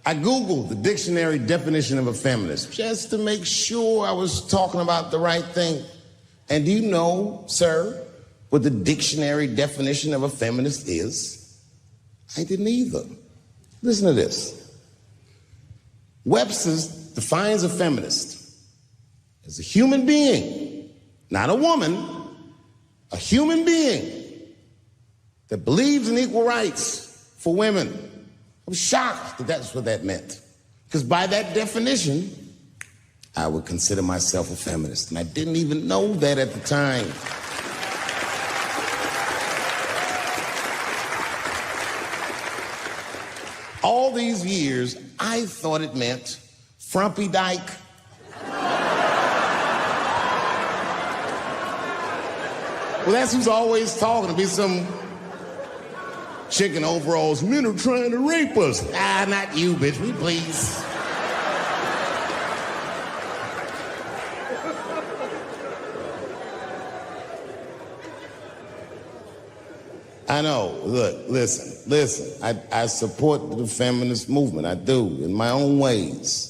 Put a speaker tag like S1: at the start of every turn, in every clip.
S1: I Googled the dictionary definition of a feminist just to make sure I was talking about the right thing. And do you know, sir, what the dictionary definition of a feminist is? I didn't either. Listen to this. Webster's defines a feminist as a human being, not a woman, a human being that believes in equal rights for women. I was shocked that that's what that meant. Because by that definition, I would consider myself a feminist. And I didn't even know that at the time. All these years, I thought it meant frumpy dyke. Well, that's who's always talking. To be some chick in overalls. Men are trying to rape us. Ah, not you, bitch. We please. I know. Look, listen. I support the feminist movement. I do, in my own ways.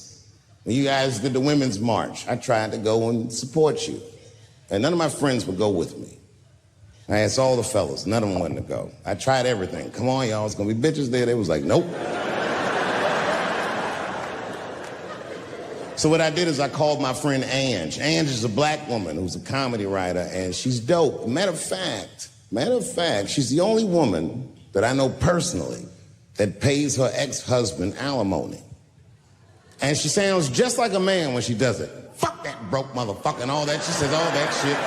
S1: When you guys did the Women's March, I tried to go and support you. And none of my friends would go with me. I asked all the fellas. None of them wanted to go. I tried everything. Come on, y'all. It's going to be bitches there. They was like, nope. So what I did is I called my friend Ange. Ange is a black woman who's a comedy writer, and she's dope. Matter of fact, she's the only woman that I know personally that pays her ex-husband alimony. And she sounds just like a man when she does it. Fuck that broke motherfucker and all that. She says all that shit.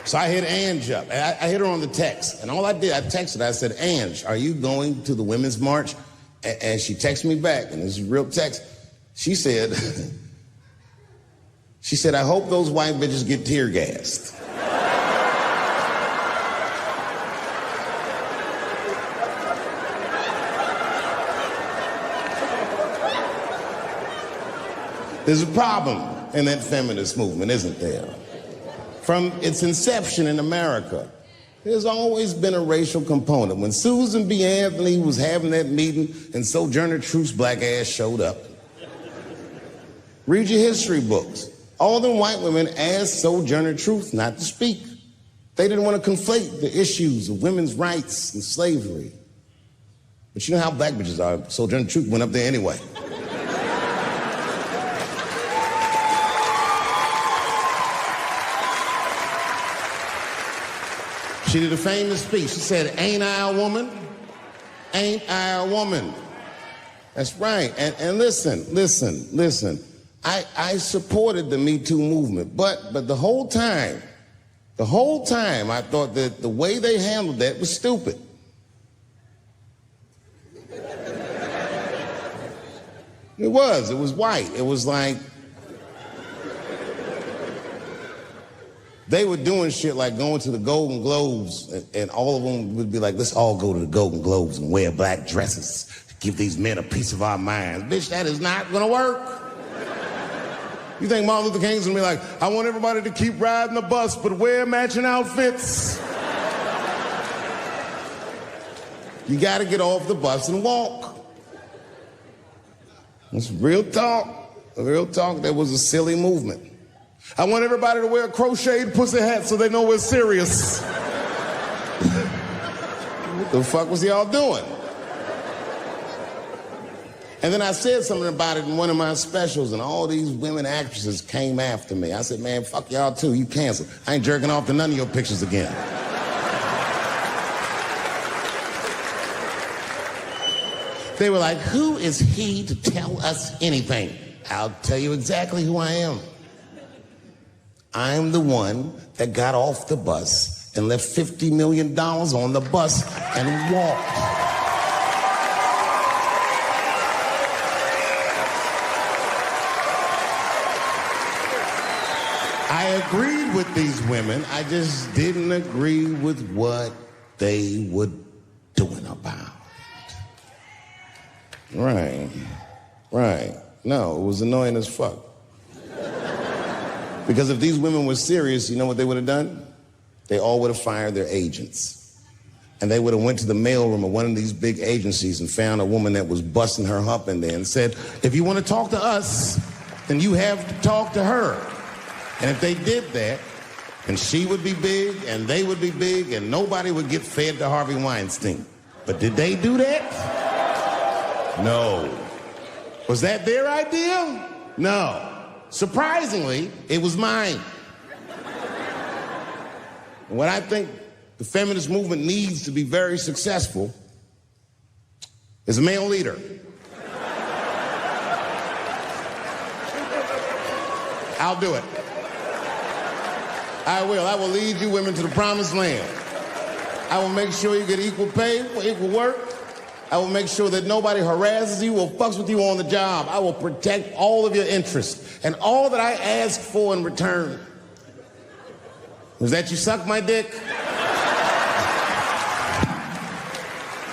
S1: So I hit Ange up. I hit her on the text. And all I did, I texted her. I said, Ange, are you going to the Women's March? And she texted me back, and this is real text. She said, I hope those white bitches get tear gassed. There's a problem in that feminist movement, isn't there? From its inception in America, there's always been a racial component. When Susan B. Anthony was having that meeting and Sojourner Truth's black ass showed up, read your history books. All them white women asked Sojourner Truth not to speak. They didn't want to conflate the issues of women's rights and slavery. But you know how black bitches are. Sojourner Truth went up there anyway. She did a famous speech. She said, ain't I a woman? Ain't I a woman? That's right. And listen. I supported the Me Too movement, but the whole time I thought that the way they handled that was stupid. It was white. It was like, they were doing shit like going to the Golden Globes, and all of them would be like, let's all go to the Golden Globes and wear black dresses to give these men a piece of our minds. Bitch, that is not gonna work. You think Martin Luther King's gonna be like, I want everybody to keep riding the bus, but wear matching outfits? You gotta get off the bus and walk. It's real talk. Real talk, that was a silly movement. I want everybody to wear a crocheted pussy hat so they know we're serious. What the fuck was y'all doing? And then I said something about it in one of my specials, and all these women actresses came after me. I said, man, fuck y'all too, you canceled. I ain't jerking off to none of your pictures again. They were like, who is he to tell us anything? I'll tell you exactly who I am. I'm the one that got off the bus and left $50 million on the bus and walked. I agreed with these women. I just didn't agree with what they were doing about it. Right. No, it was annoying as fuck. Because if these women were serious, you know what they would have done? They all would have fired their agents. and they would have went to the mailroom of one of these big agencies and found a woman that was busting her hump in there and said, if you want to talk to us, then you have to talk to her. And if they did that, and she would be big, and they would be big, and nobody would get fed to Harvey Weinstein. But did they do that? No. Was that their idea? No. Surprisingly, it was mine. And what I think the feminist movement needs to be very successful is a male leader. I'll do it. I will. I will lead you women to the promised land. I will make sure you get equal pay for equal work. I will make sure that nobody harasses you or fucks with you on the job. I will protect all of your interests. And all that I ask for in return was that you suck my dick.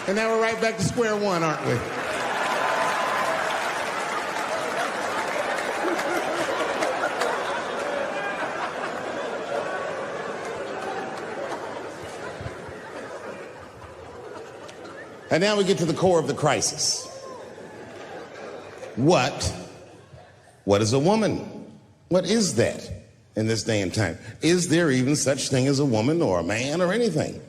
S1: And now we're right back to square one, aren't we? And now we get to the core of the crisis. What is a woman? What is that in this day and time? Is there even such thing as a woman or a man or anything?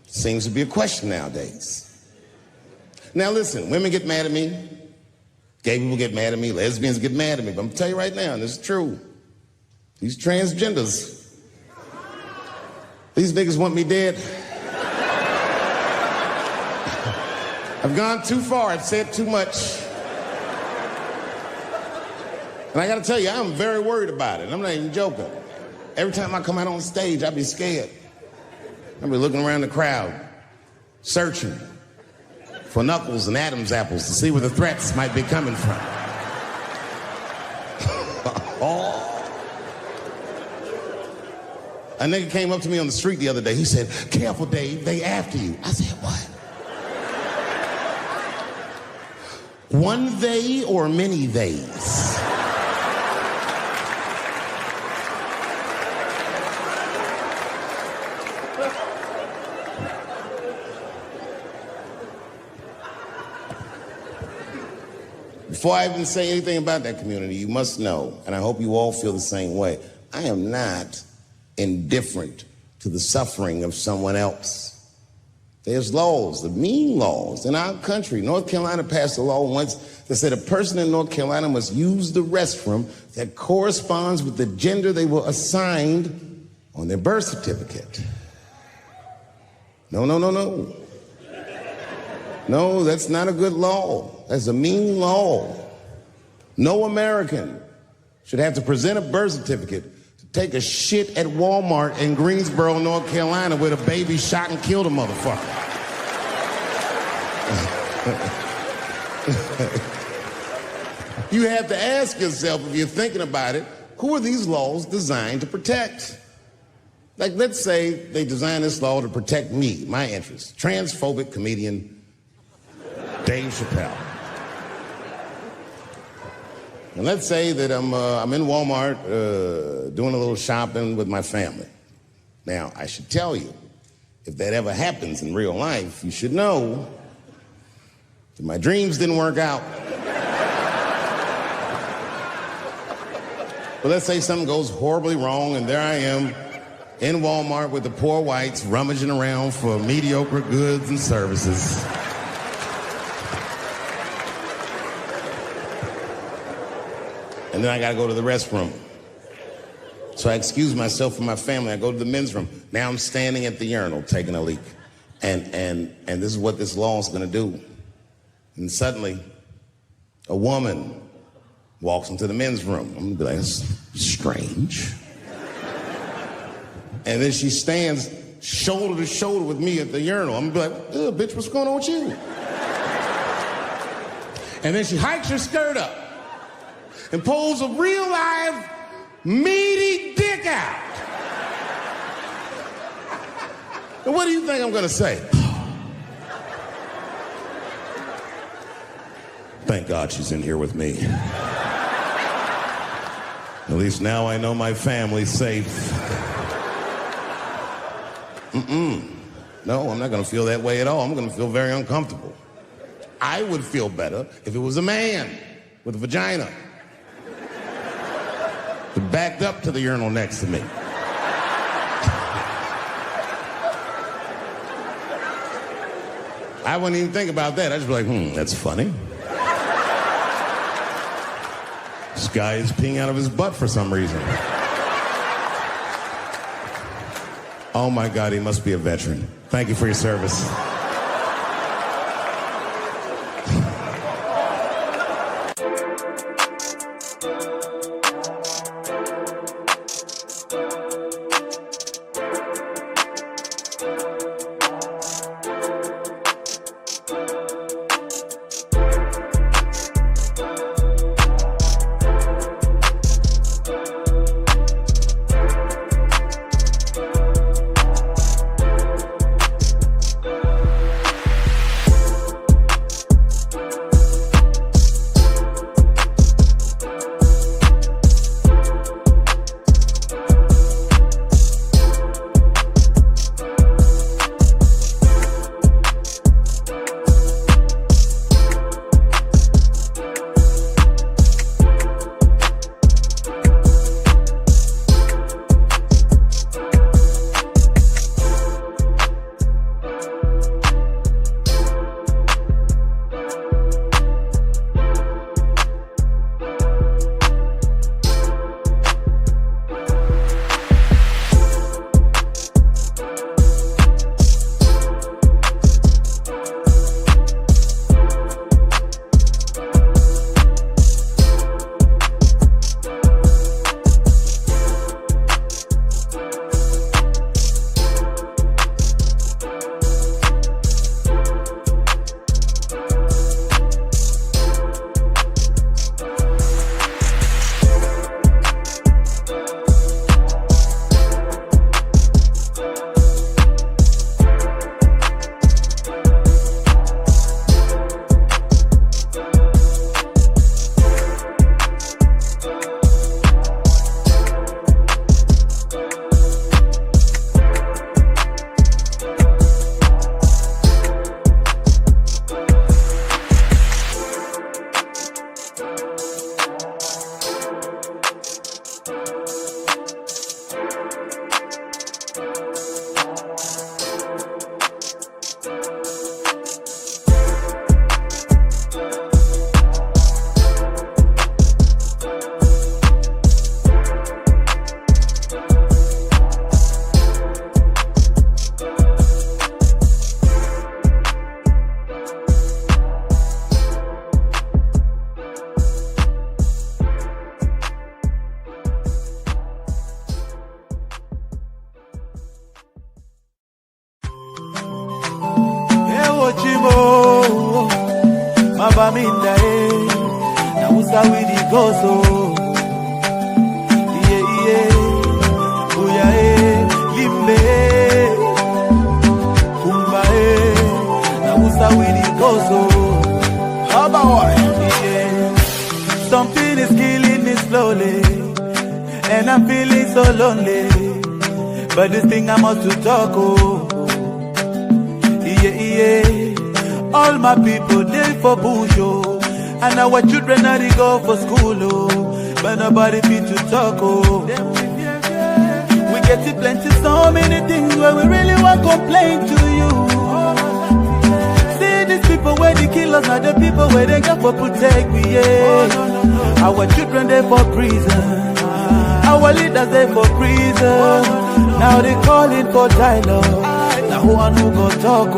S1: Seems to be a question nowadays. Now listen, women get mad at me. Gay people get mad at me. Lesbians get mad at me. But I'm gonna tell you right now, and this is true. These transgenders, these niggas want me dead. I've gone too far. I've said too much. And I gotta tell you, I'm very worried about it. I'm not even joking. Every time I come out on stage, I be scared. I be looking around the crowd, searching for knuckles and Adam's apples to see where the threats might be coming from. A nigga came up to me on the street the other day. He said, "Careful, Dave, they after you." I said, "What? One they or many theys?" Before I even say anything about that community, you must know, and I hope you all feel the same way, I am not indifferent to the suffering of someone else. There's laws, the mean laws in our country. North Carolina passed a law once that said a person in North Carolina must use the restroom that corresponds with the gender they were assigned on their birth certificate. No. No, that's not a good law. That's a mean law. No American should have to present a birth certificate to take a shit at Walmart in Greensboro, North Carolina, where the baby shot and killed a motherfucker. You have to ask yourself, if you're thinking about it, who are these laws designed to protect? Like, let's say they designed this law to protect me, my interests. Transphobic comedian Davechappelle. And let's say that I'm in Walmart doing a little shopping with my family. Now, I should tell you, if that ever happens in real life, you should know that my dreams didn't work out. But let's say something goes horribly wrong, and there I am in Walmart with the poor whites rummaging around for mediocre goods and services. And then I gotta go to the restroom. So I excuse myself from my family. I go to the men's room. Now I'm standing at the urinal taking a leak. And this is what this law is gonna do. And suddenly, a woman walks into the men's room. I'm gonna be like, that's strange. And then she stands shoulder to shoulder with me at the urinal. I'm gonna be like, bitch, what's going on with you? And then she hikes her skirt up and pulls a real live meaty dick out. And what do you think I'm gonna say? Thank God she's in here with me. At least now I know my family's safe. No, I'm not going to feel that way at all. I'm going to feel very uncomfortable. I would feel better if it was a man with a vagina that backed up to the urinal next to me. I wouldn't even think about that. I'd just be like, that's funny. This guy is peeing out of his butt for some reason. Oh my God, he must be a veteran. Thank you for your service.
S2: Mabaminda na usa with the gozo. Uya limbe kumba na usa with the gozo. How about something is killing me slowly, and I'm feeling so lonely. But this thing I must to talk All my people, they for bush, and our children are they go for school, but nobody fit to talk, We get it plenty, so many things where we really want to complain to you. See these people where they kill us, are the people where they got for protect we, Our children, they for prison. Our leaders, they for prison. Now they calling for dialogue. Now who and who go talk,